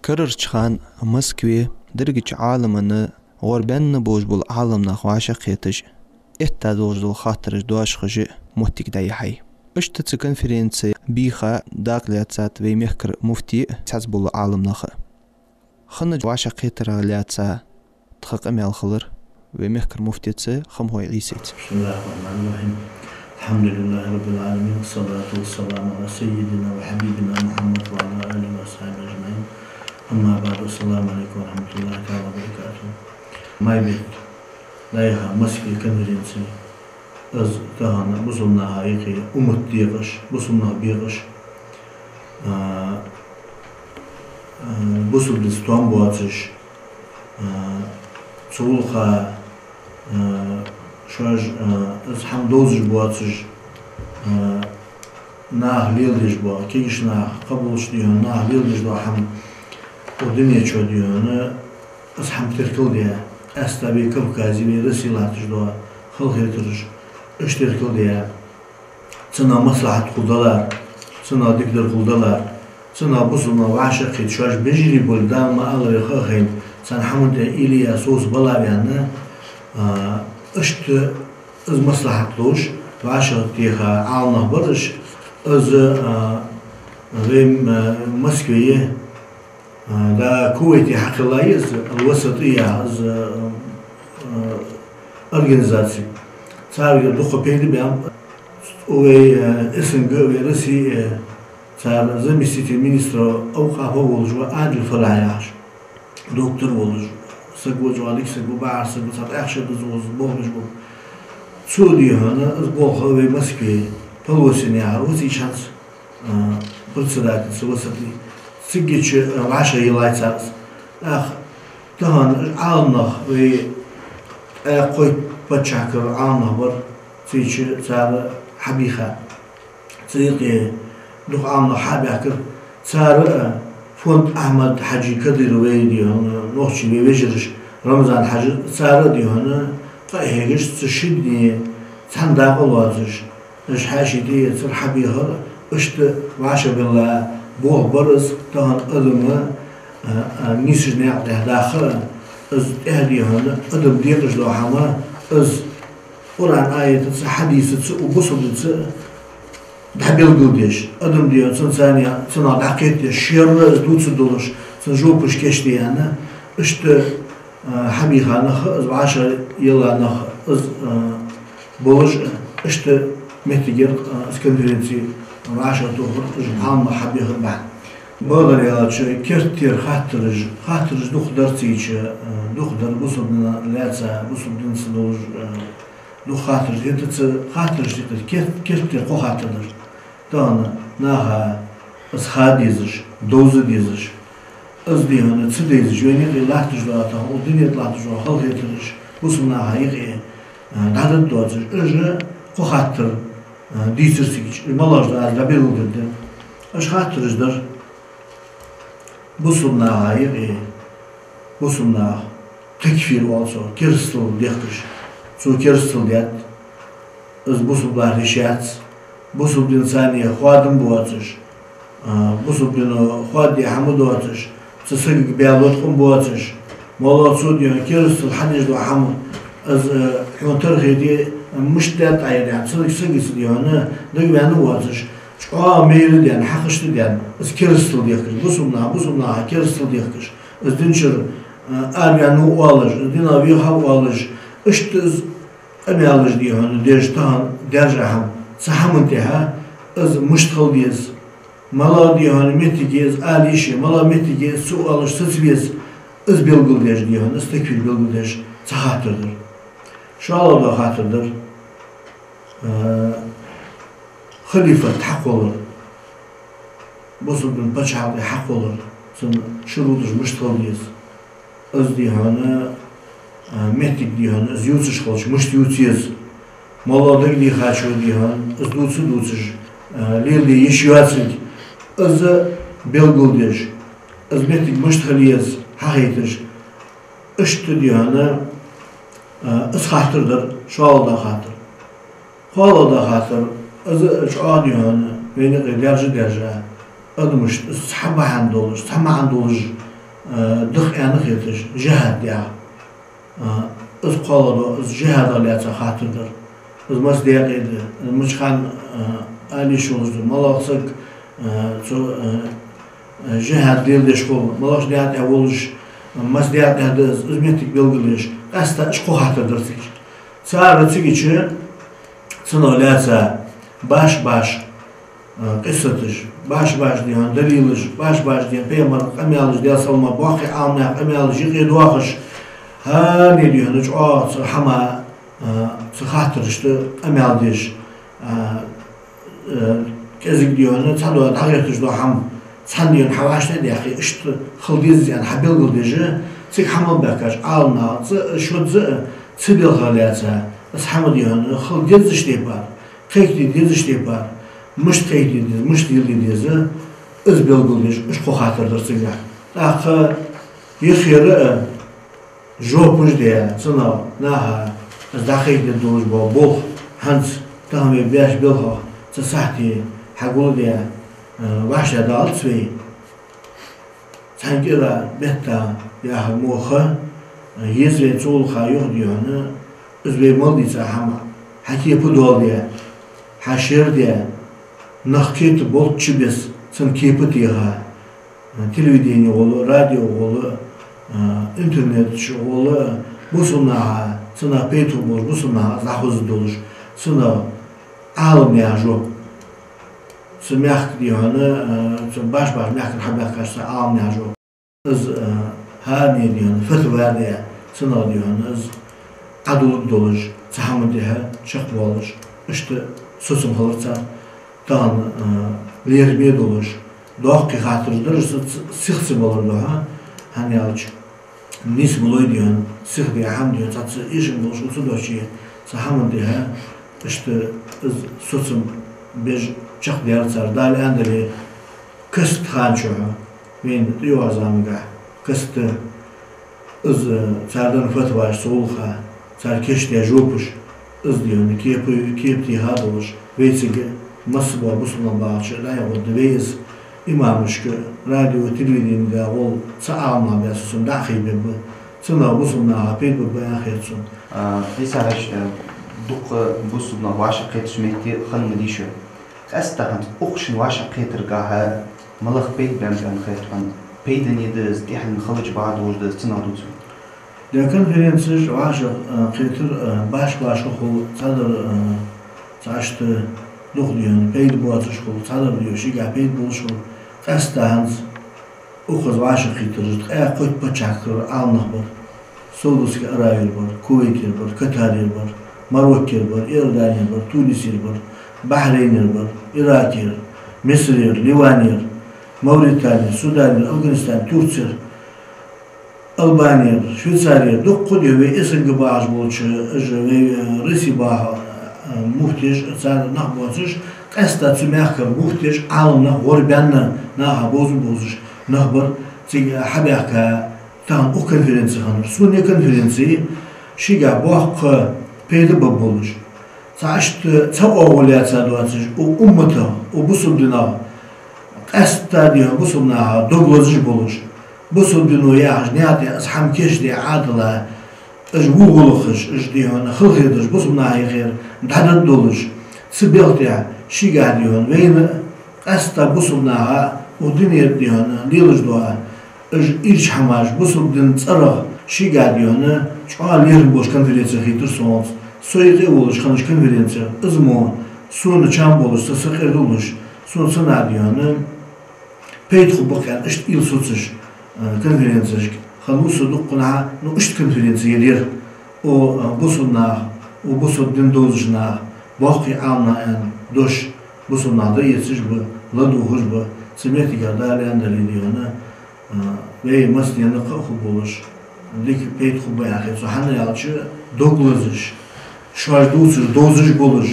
كرر چخان مسكوي درجة عالمنا غربان بوج بول عالمنا خواشا قيتش اتا دوج خاطرش دواش خجي موتيك داي حي اشتت كونفرنسي بيخا داك لاتسات ويمخكر مفتي تاز بول عالمنا خنج واشا قيتر لاتسا تخق اميال خلر ويمخكر مفتي تسي خم هوي عيسيت. بسم الله الرحمن الرحيم. الحمد لله رب العالمين والصلاة والسلام على سيدنا وحبيبنا محمد وعلى آله وصحبه أجمعين. أما بعد السلام عليكم ورحمة الله تعالى وبركاته. ما يبيت لا يها مسكي كنرينسي از تهانا بصلنا حقيقي أمت ديغش بصلنا بيغش بصل دستوان بواتش صولخا شاج از هم دوزش بواتش ناه ليلدش بوا كيش ناه قبلش ديون ناه ليلدش بوا هم ودنيا شو ديون از هم تركل ديا استابي كوكازي برسيلاتش دوا خلقيترش اشتركل ديا سنا مصلحة قلدلار سنا دكتور قلدلار سنا بصنا وعشقيت شاج بجري بلدان ما الله يخاخين سن حمد إليا صوص بلابيانا اشت از مصلحة لوش وعشقيتها عالنا برش از غيم مسكوية دا كويتي حق الله يز الوسطية از организации. Царь духо перебьем, увей СНГ, увей России, царь заместитель министра Аухафа Волжва, Адль Фалаяш, доктор Волж, Сагводжу Алекса Губар, Сагводжу Ахшад Зоз, Богжбу. Цудиона с Болховой Москве, полосиня, вот и шанс председательства высоты. Сигич ваша елайцарс. Ах, таган алнах вы قوي بتشكر عنا بر تيجي صار حبيخة تيجي دخ عنا حبيخة صار فوند أحمد حجي كدير ويدي هنا نوشي بيجرش رمضان حجي صار دي هنا فهيجش تشدني تندق الوازش إيش حاشي دي صار حبيخة إشت وعشا بالله بوه برز تهان أدمه نيسج نعطيه داخل از اهلی هن ادم دیگرش دو همه از قرآن آیت از حدیث از و بسوت از دبل گودش ادم دیگر سن ثانیه سن عقیده شیر از دوست دلش سن جوبش کشتی یعنی اشت حبی خانه از عشر یلا نه از بولش اشت متیگر از کنفرانسی عشر تو هم حبی خان بقدر يلاقي كتير خاطرج دوخ درتيش دوخ در بوسبنا لاتsa بوسبنا سدوج دوخ خاطرج انت خاطرج كتير قو خاطرج دانا ناها از خاديزش دوز ديزش از ديهنا تسديزش وين لاتج لاتا ودنيا لاتج خلقيتش بوسبنا هايقي دادت دوز اجا قو خاطر ديزرسيج مالاج دا بيلدن اش خاطرج در بصنا هاي بصنا تكفير والسو كرستل ديختش سو كرستل ديت از بصنا رشات بصنا إنسانية خوادم بواتش بصنا خوادي حمد بواتش تسرق بيالوت قم بواتش والله سوديا كرستل حنيج دو حمد از حوتر غيدي مش تات عيني تسرق سدي هنا دقيقة بواتش ميل ديان حقش ديان اس كرستل ديكش بوسمنا كرستل ديكش اس دينشر اريانو والج دينا بيها والج اشتز اميالج ديهن ديجتان درجهم سحمنتها از مشتغل ديز مالا ديهن متيجز اليشي مالا متيجز سؤالش سسبيز از بيلگل ديج ديهن اس تكفير بيلگل ديج سحاتردر شاء الله خاطردر خليفة حق olur. Bozulduğun paçağı hak olur. Sen şurudur müşterdiyz. Az dihana mettik dihan az yutsiş kalış müşt yutsiz. Maladık dihaçı dihan az dutsiz. Lirli yeşiyatsın. Az belguldiş. Az mettik müşteriyiz hakiyetiş. İşte dihana az hatırdır. Şu anda hatır. Hala hatır. از عادیان بین درجه درجه ادمش سحب عندولش سحب عندولش دخ يعني خيتش جهاد يا از قالوا از جهاد اللي خاطر از مصدق مش كان علي شوز ملاصق جهاد ديال دشكول ملاش ديال اولش مصدق هذا ازمتك بيلغلش استا اشكو خاطر درسك صار تيجي صنولاتsa باش قصتش باش ديان دليلش باش ديان بيمر قميالش ديال سلمى باقي عامنا قميالش يقي دواخش هاني ديان نجعا صحما صخاطرش قميال ديش كذلك ديان تصدوا دعيتش دو حم تصديان حواش ندي أخي اشت خلديز يعني حبيل قديجة تيك حمل بكاش عالنا شود تبيل غالياتها بس حمد ديان خلديز تيبار قيكتي ديز تيبار مش قيكتي ديز مش ديالي ديز از بيل قديش اش خو خاطر درسيا اخ يخير جوبوش ديال صنا ناها از داخل دوز بول هانس تامي بياش بيلها تصحتي حقول ديال واش دال سوي تانجرا بيتا يا موخه يزوي تول خايو ديانا ازوي مالدي صحما حكي بدول ديال حشير ديال نخكيت بول تشبس سن كيبتيها تلفزيون ولا راديو ولا интернет шоула бусуна цена пету мож бусуна захоз долуш цена алмя жо смях дионы баш мях хабар кашса алмя жо из хани дион фатвария цена дионы из адул долуш цахамдиха чак болуш işte сосум халца тан лерме долуш доқи хатырдыр сихси болор да hani alç nis moloy diyor sık diye ham diyor tatsı işin boş usul doşi sahamın diye işte sosyum bir çok değer sar dal andeli kast hanço men diyor azamga kast iz sardan fatva soğuha sarkeş diye jopuş iz diyor ki yapı ha boş vesige masba busuna bağış la yavud veiz İmamış ki radyo televizyonda ol sağlamla besun dahibi bu sana busuna apet bu bayahetsun İsa'ş duk busuna vaşa qetşmekti xanmedişo qastahan oqşin vaşa qetirgaha malaq peyt ben qetran peydenidiz dihan xalaj baad wujda sınaduz Lakin ferensiz vaşa qetir baş xol sadr saçtı Duhliyon, peydi bu atış kolu, sadar diyor, şiga peydi buluş kolu. Qastahans, uqız vaşı qiytırır, aya qoyt paçakır, alnaq var. Solduski Arayir var, Kuveytir var, Katarir var, Marokir var, İrdanir var, Tunisir var, Bahreynir var, Irakir, Mısrir, Livanir, Mauritania, Sudanir, Afganistan, Türkçir, Albanir, Şvitsariya, Dukku diyor ve esingi bağış bolçu, ve Risi bağı, muhtej sar nahbozış qasta tüməkər muhtej alımna qorbanna naha bozmuş nahbar tig habaka tan o konferansiya xanır suni konferansiya şiga baq peyda boluş saşt çoğolyatsa doçış o ummata o busudina qasta diyor busumna doglozış boluş busudino yağış niyati asham keşdi adla أجوغلخش أجديون خلخيدش بس مناهي غير دحدد دولش سبيلتيا شي قاعديون وين أستا بس مناها ودنيا ديون ليلش دوها أج إيش حماش بس بدن تصرخ شي قاعديون شوال يرن بوش كونفرنسيا خيتر سونس سويقي ولش خنش كونفرنسيا إزمو سون چام بولش تسخير دولش سون سناديون بيتخو بقى إشت إل سوتش كونفرنسيا خلوصو دقنا نو اشت konferensiya der o busuna o busudin dozjna vaqi alna en dosh busuna da yetiş bu ladu huj bu semetiga dalanlar diyorna ve masdiyana qaqu boluş dik peyt xuba yaxi so hana yalçı doglozış şajdusur dozij boluş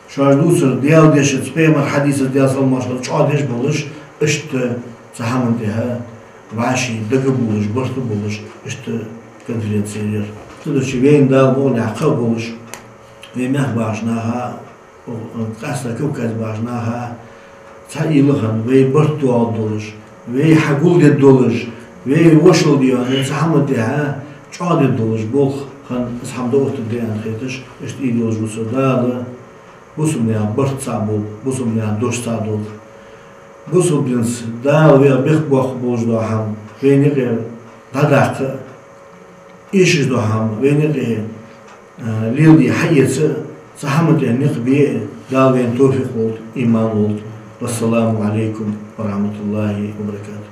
şajdusur dial deşet peymer hadisi dial salmaşlar çadeş boluş işte sahamın diha Ваши договоры, борты болуш, işte konferansiyalar. Tudurçi veyn dal bol yaqqa boluş. Ve meh başnaha, o qasta Kavkaz başnaha, sayılğan ve bort doğal doluş, ve haqul doluş, وی وشل دیانه زحمت ده چادر دلش بخ خان زحمت دوت دیان خیتش اشت ایدوش بسوداله بسوم نیا برد سابل بسوم نیا دوش سادل بسوم بینس دال ویا بخ بخ بوج دو هم وینی که دادق ایشش دو هم وینی که لیل دی حیث زحمت نیق بیه دال وین توفیق بود ایمان بود والسلام علیکم ورحمة الله وبركاته